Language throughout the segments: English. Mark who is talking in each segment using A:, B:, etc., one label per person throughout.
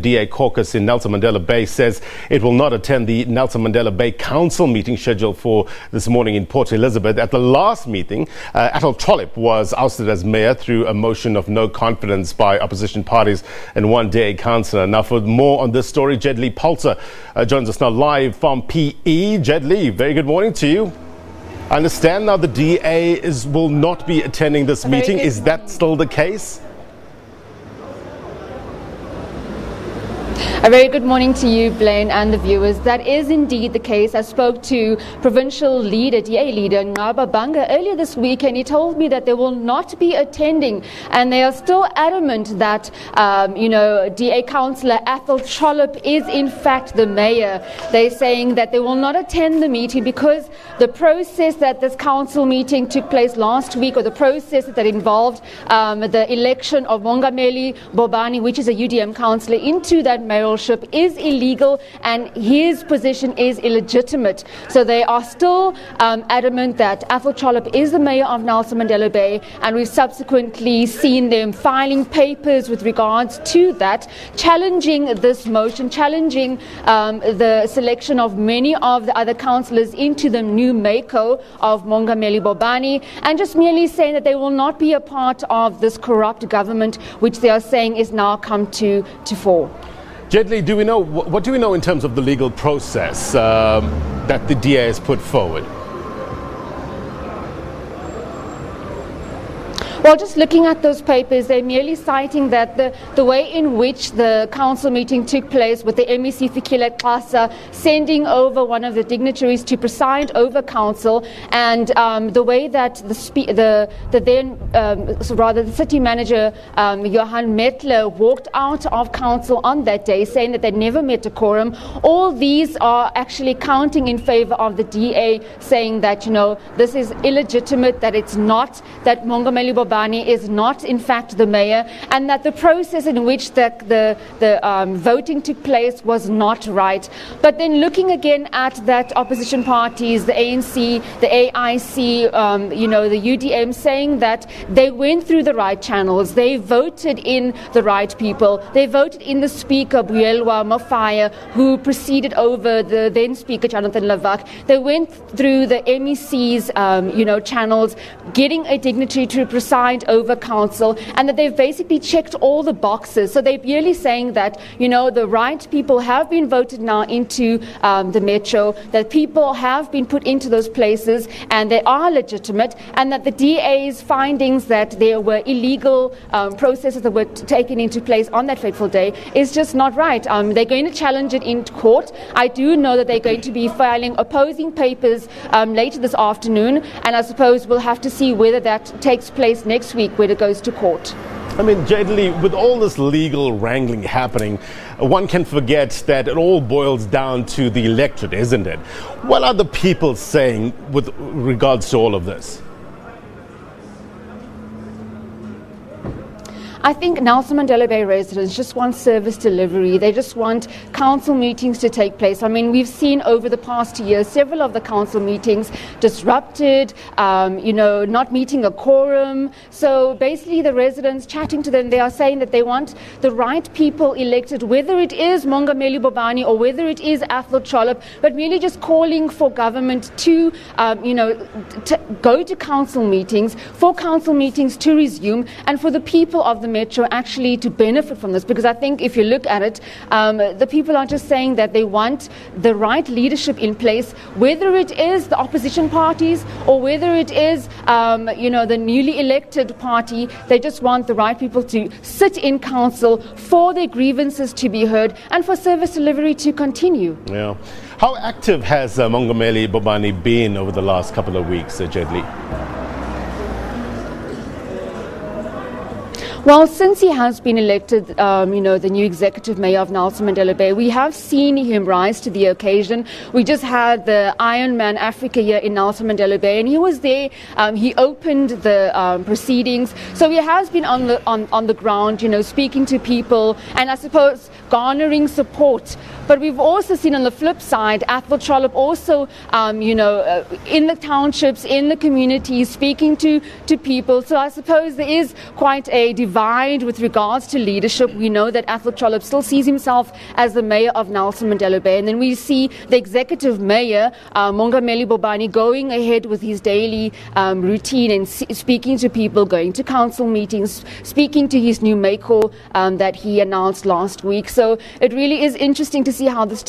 A: DA caucus in Nelson Mandela Bay says it will not attend the Nelson Mandela Bay Council meeting scheduled for this morning in Port Elizabeth. At the last meeting, Athol Trollip was ousted as mayor through a motion of no confidence by opposition parties and one DA councillor. Now, for more on this story, Jedli Pulser joins us now live from PE. Jedli, very good morning to you. I understand now the DA will not be attending this meeting. Is that still the case?
B: A very good morning to you, Blaine, and the viewers. That is indeed the case. I spoke to provincial leader, DA leader, Ngaba Banga earlier this week, and he told me that they will not be attending, and they are still adamant that, DA councillor Athol Trollip is in fact the mayor. They're saying that they will not attend the meeting because the process that this council meeting took place last week, or the process that involved the election of Mongameli Bobani, which is a UDM councillor, into that mayoralship is illegal and his position is illegitimate. So they are still adamant that Athol Trollip is the mayor of Nelson Mandela Bay, and we've subsequently seen them filing papers with regards to that, challenging this motion, challenging the selection of many of the other councillors into the new MACO of Mongameli Bobani, and just merely saying that they will not be a part of this corrupt government, which they are saying is now come to fore.
A: Jedli, do we know, what do we know in terms of the legal process that the DA has put forward?
B: Well, just looking at those papers, they're merely citing that the way in which the council meeting took place with the MEC Fikile Xasa sending over one of the dignitaries to preside over council, and the way that the city manager Johan Metler walked out of council on that day, saying that they never met a quorum. All these are actually counting in favor of the DA, saying that, this is illegitimate, that it's not, that Mongameli Bobani is not in fact the mayor, and that the process in which the voting took place was not right. But then looking again at that opposition parties, the ANC, the AIC, the UDM, saying that they went through the right channels, they voted in the right people, they voted in the Speaker Buyelwa Mafaya, who preceded over the then Speaker Jonathan Lavak. They went through the MEC's channels, getting a dignitary to preside over council, and that they've basically checked all the boxes. So they're really saying that, the right people have been voted now into the metro, that people have been put into those places and they are legitimate, and that the DA's findings that there were illegal processes that were taken into place on that fateful day is just not right. They're going to challenge it in court. I do know that they're going to be filing opposing papers later this afternoon, and I suppose we'll have to see whether that takes place next week when it goes to court.
A: I mean, Jedli, with all this legal wrangling happening, one can forget that it all boils down to the electorate, isn't it? What are the people saying with regards to all of this?
B: I think Nelson Mandela Bay residents just want service delivery. They just want council meetings to take place. I mean, we've seen over the past year several of the council meetings disrupted, not meeting a quorum. So basically the residents, chatting to them, they are saying that they want the right people elected, whether it is Mongameli Bobani or whether it is Athol Trollip, but really just calling for government to, go to council meetings, for council meetings to resume, and for the people of the metro actually to benefit from this. Because I think if you look at it, the people are just saying that they want the right leadership in place, whether it is the opposition parties or whether it is the newly elected party. They just want the right people to sit in council for their grievances to be heard and for service delivery to continue.
A: Yeah. How active has Mongameli Bobani been over the last couple of weeks, Jedli?
B: Well, since he has been elected, the new executive mayor of Nelson Mandela Bay, we have seen him rise to the occasion. We just had the Ironman Africa here in Nelson Mandela Bay, and he was there. He opened the proceedings, so he has been on the ground, speaking to people, and I suppose garnering support But we've also seen on the flip side, Athol Trollip also, in the townships, in the communities, speaking to people. So I suppose there is quite a divide with regards to leadership. We know that Athol Trollip still sees himself as the mayor of Nelson Mandela Bay. And then we see the executive mayor, Mongameli Bobani, going ahead with his daily routine and speaking to people, going to council meetings, speaking to his new Maycor that he announced last week. So it really is interesting to see how this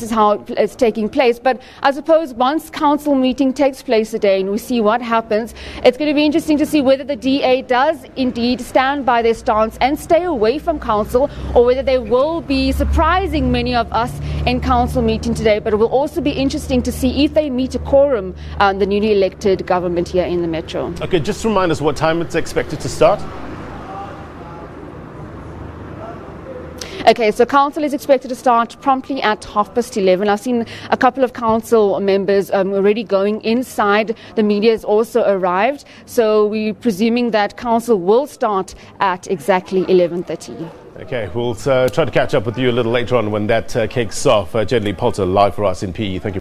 B: is how it's taking place. But I suppose once council meeting takes place today and we see what happens, it's going to be interesting to see whether the DA does indeed stand by their stance and stay away from council, or whether they will be surprising many of us in council meeting today. But it will also be interesting to see if they meet a quorum, the newly elected government here in the Metro.
A: Okay, just remind us what time it's expected to start.
B: Okay, so council is expected to start promptly at 11:30. I've seen a couple of council members already going inside. The media has also arrived. So we're presuming that council will start at exactly 11:30.
A: Okay, we'll try to catch up with you a little later on when that kicks off. Jenny Poulter live for us in PE. Thank you.